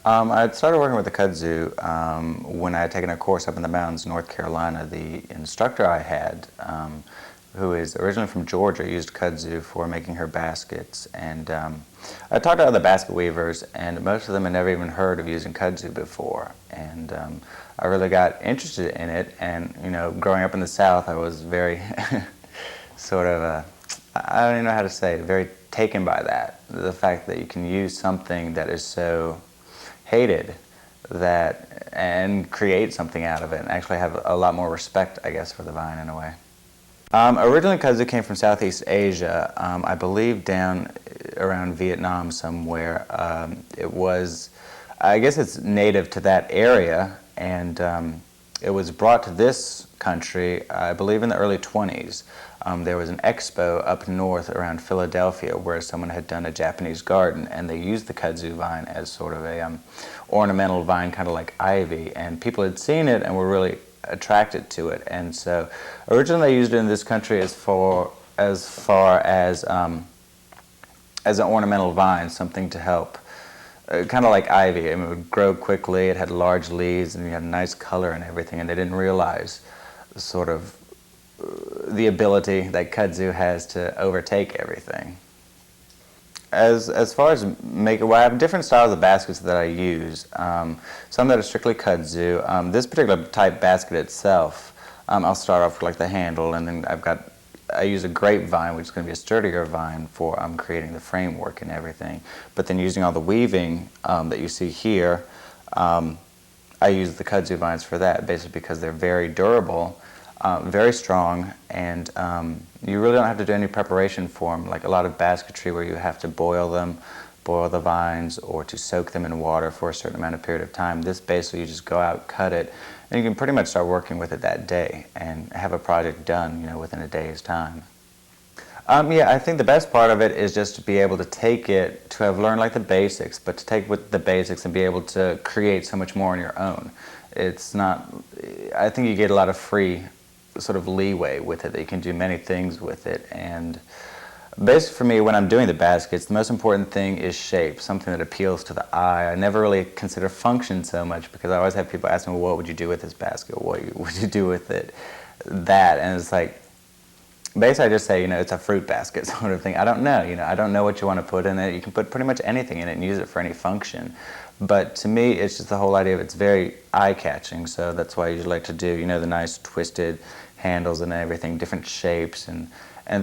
I started working with the kudzu when I had taken a course up in the mountains, North Carolina. The instructor I had, who is originally from Georgia, used kudzu for making her baskets. And I talked to other basket weavers, and most of them had never even heard of using kudzu before. And I really got interested in it. And growing up in the South, I was very sort of I don't even know how to say it, very taken by that. The fact that you can use something that is so hated and create something out of it and actually have a lot more respect, I guess, for the vine in a way. Originally, kudzu came from Southeast Asia, I believe down around Vietnam somewhere. I guess it's native to that area, and it was brought to this country, I believe, in the early 20s. There was an expo up north around Philadelphia where someone had done a Japanese garden, and they used the kudzu vine as sort of a ornamental vine, kind of like ivy, and people had seen it and were really attracted to it. And so originally they used it in this country as far as an ornamental vine, something to help, kind of like ivy. I mean, it would grow quickly, it had large leaves, and you had a nice color and everything, and they didn't realize sort of the ability that kudzu has to overtake everything. As far as well, I have different styles of baskets that I use. Some that are strictly kudzu. This particular type basket itself, I'll start off with like the handle, and then I use a grapevine, which is going to be a sturdier vine for creating the framework and everything. But then using all the weaving that you see here, I use the kudzu vines for that, basically because they're very durable, very strong, and you really don't have to do any preparation for them, like a lot of basketry where you have to boil the vines, or to soak them in water for a certain amount of period of time. This basically, you just go out, cut it, and you can pretty much start working with it that day and have a project done, within a day's time. Yeah, I think the best part of it is just to be able to take it, to have learned like the basics, but to take with the basics and be able to create so much more on your own. I think you get a lot of free sort of leeway with it, that you can do many things with it. And basically for me, when I'm doing the baskets, the most important thing is shape, something that appeals to the eye. I never really consider function so much, because I always have people ask me, well, what would you do with this basket? What would you do with it? And it's like, basically I just say, it's a fruit basket sort of thing. I don't know, I don't know what you want to put in it. You can put pretty much anything in it and use it for any function. But to me, it's just the whole idea of it's very eye-catching, so that's why I usually like to do, the nice twisted handles and everything, different shapes, and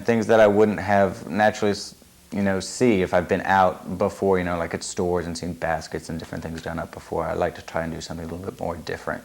things that I wouldn't have naturally, see if I've been out before, like at stores and seen baskets and different things done up before. I like to try and do something a little bit more different.